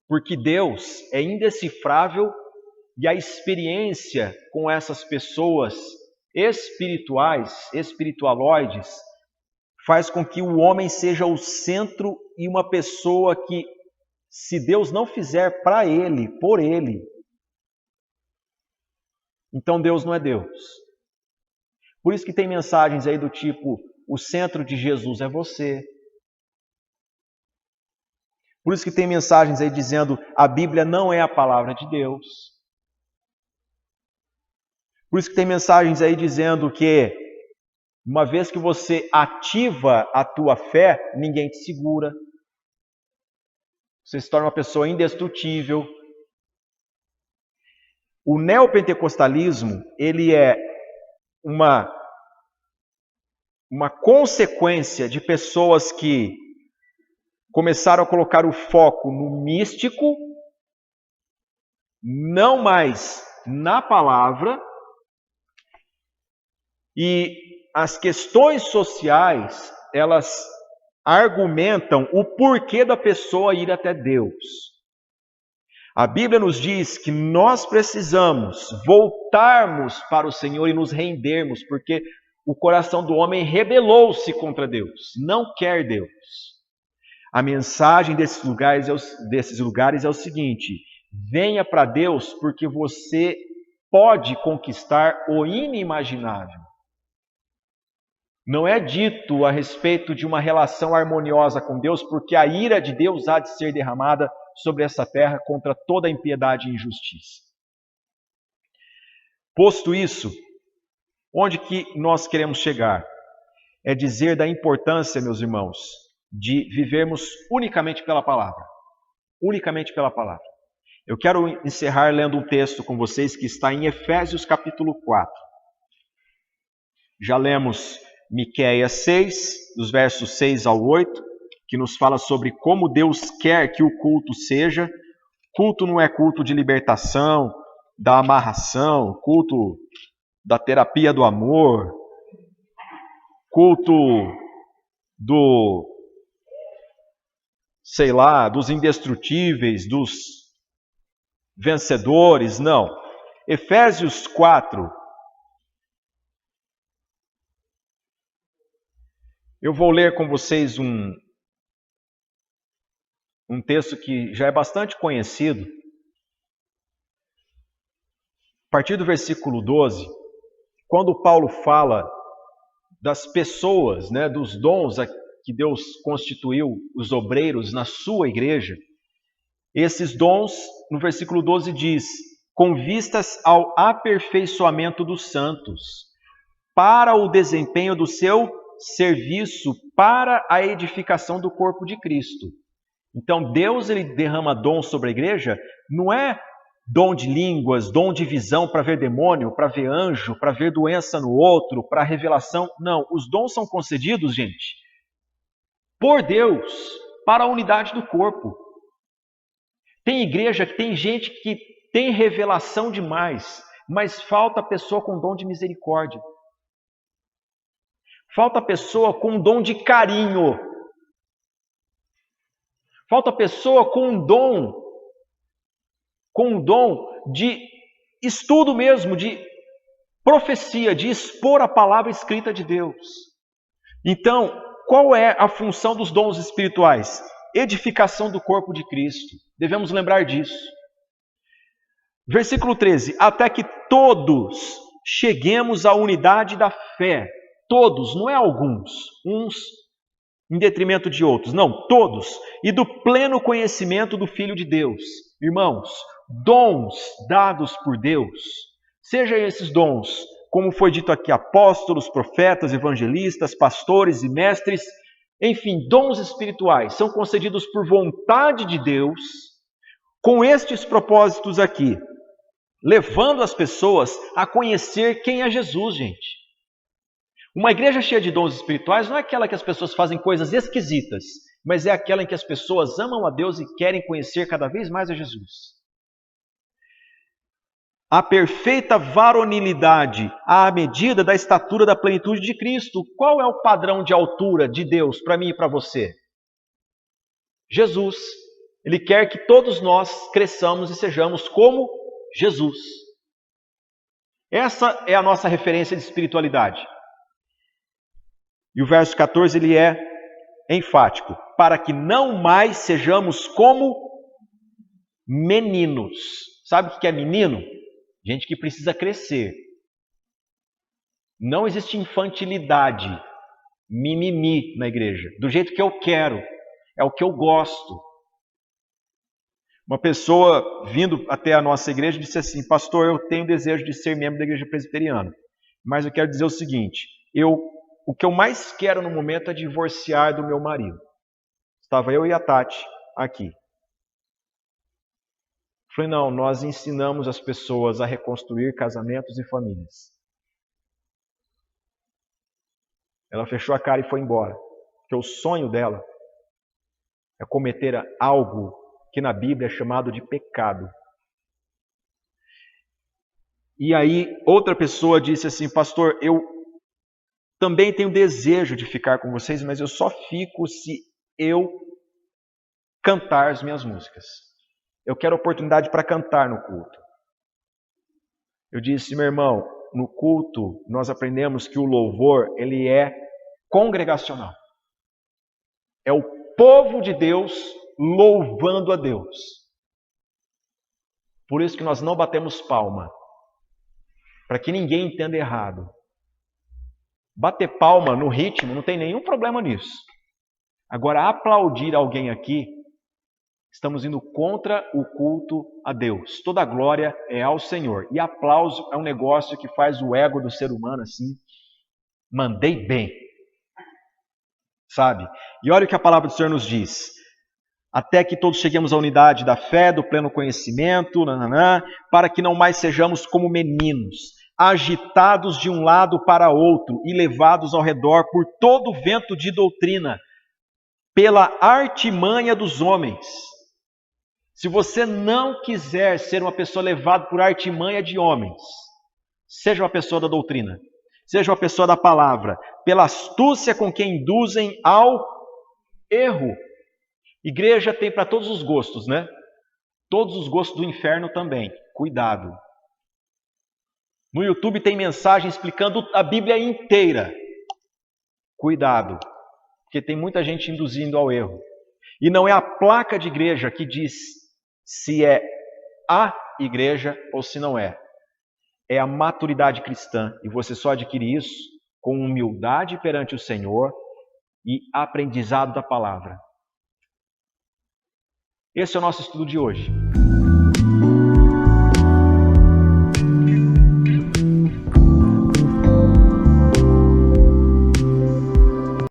Porque Deus é indecifrável e a experiência com essas pessoas espirituais, espiritualoides, faz com que o homem seja o centro e uma pessoa que, se Deus não fizer para ele, por ele, então Deus não é Deus. Por isso que tem mensagens aí do tipo, o centro de Jesus é você. Por isso que tem mensagens aí dizendo, a Bíblia não é a palavra de Deus. Por isso que tem mensagens aí dizendo que, uma vez que você ativa a tua fé, ninguém te segura. Você se torna uma pessoa indestrutível. O neopentecostalismo, ele é uma consequência de pessoas que começaram a colocar o foco no místico, não mais na palavra, e as questões sociais, elas argumentam o porquê da pessoa ir até Deus. A Bíblia nos diz que nós precisamos voltarmos para o Senhor e nos rendermos, porque o coração do homem rebelou-se contra Deus, não quer Deus. A mensagem desses lugares é o seguinte: venha para Deus porque você pode conquistar o inimaginável. Não é dito a respeito de uma relação harmoniosa com Deus, porque a ira de Deus há de ser derramada sobre essa terra contra toda impiedade e injustiça. Posto isso, onde que nós queremos chegar? É dizer da importância, meus irmãos, de vivermos unicamente pela palavra. Unicamente pela palavra. Eu quero encerrar lendo um texto com vocês que está em Efésios capítulo 4. Já lemos Miqueias 6, dos versos 6 ao 8, que nos fala sobre como Deus quer que o culto seja. Culto não é culto de libertação, da amarração, culto da terapia do amor, culto dos indestrutíveis, dos vencedores, não. Efésios 4, eu vou ler com vocês um texto que já é bastante conhecido. A partir do versículo 12, quando Paulo fala das pessoas, dos dons que Deus constituiu os obreiros na sua igreja, esses dons, no versículo 12 diz, com vistas ao aperfeiçoamento dos santos, para o desempenho do seu serviço, para a edificação do corpo de Cristo. Então Deus ele derrama dom sobre a igreja, não é dom de línguas, dom de visão para ver demônio, para ver anjo, para ver doença no outro, para revelação. Não, os dons são concedidos, gente, por Deus, para a unidade do corpo. Tem igreja que tem gente que tem revelação demais, mas falta pessoa com dom de misericórdia. Falta pessoa com dom de carinho. Falta pessoa com um dom de estudo mesmo, de profecia, de expor a palavra escrita de Deus. Então, qual é a função dos dons espirituais? Edificação do corpo de Cristo. Devemos lembrar disso. Versículo 13. Até que todos cheguemos à unidade da fé. Todos, não é alguns, uns em detrimento de outros. Não, todos. E do pleno conhecimento do Filho de Deus. Irmãos, dons dados por Deus, sejam esses dons, como foi dito aqui, apóstolos, profetas, evangelistas, pastores e mestres, Enfim, dons espirituais são concedidos por vontade de Deus, com estes propósitos aqui, levando as pessoas a conhecer quem é Jesus, gente. Uma igreja cheia de dons espirituais não é aquela que as pessoas fazem coisas esquisitas, mas é aquela em que as pessoas amam a Deus e querem conhecer cada vez mais a Jesus. A perfeita varonilidade à medida da estatura da plenitude de Cristo. Qual é o padrão de altura de Deus para mim e para você? Jesus. Ele quer que todos nós cresçamos e sejamos como Jesus. Essa é a nossa referência de espiritualidade. E o verso 14 ele é enfático. Para que não mais sejamos como meninos. Sabe o que é menino? Gente que precisa crescer. Não existe infantilidade, mimimi na igreja. Do jeito que eu quero, é o que eu gosto. Uma pessoa vindo até a nossa igreja disse assim: pastor, eu tenho desejo de ser membro da igreja presbiteriana, mas eu quero dizer o seguinte, o que eu mais quero no momento é divorciar do meu marido. Estava eu e a Tati aqui. Falei, não, nós ensinamos as pessoas a reconstruir casamentos e famílias. Ela fechou a cara e foi embora. Porque o sonho dela é cometer algo que na Bíblia é chamado de pecado. E aí outra pessoa disse assim, pastor, eu também tenho desejo de ficar com vocês, mas eu só fico se eu cantar as minhas músicas. Eu quero oportunidade para cantar no culto. Eu disse, meu irmão, no culto nós aprendemos que o louvor, ele é congregacional. É o povo de Deus louvando a Deus. Por isso que nós não batemos palma. Para que ninguém entenda errado. Bater palma no ritmo, não tem nenhum problema nisso. Agora, aplaudir alguém aqui, estamos indo contra o culto a Deus. Toda a glória é ao Senhor. E aplauso é um negócio que faz o ego do ser humano assim, mandei bem. Sabe? E olha o que a palavra do Senhor nos diz. Até que todos cheguemos à unidade da fé, do pleno conhecimento, para que não mais sejamos como meninos, agitados de um lado para outro e levados ao redor por todo vento de doutrina, pela artimanha dos homens. Se você não quiser ser uma pessoa levada por artimanha de homens, seja uma pessoa da doutrina, seja uma pessoa da palavra, pela astúcia com que induzem ao erro. Igreja tem para todos os gostos, né? Todos os gostos do inferno também. Cuidado. No YouTube tem mensagem explicando a Bíblia inteira. Cuidado. Porque tem muita gente induzindo ao erro. E não é a placa de igreja que diz se é a igreja ou se não é. É a maturidade cristã. E você só adquire isso com humildade perante o Senhor e aprendizado da palavra. Esse é o nosso estudo de hoje.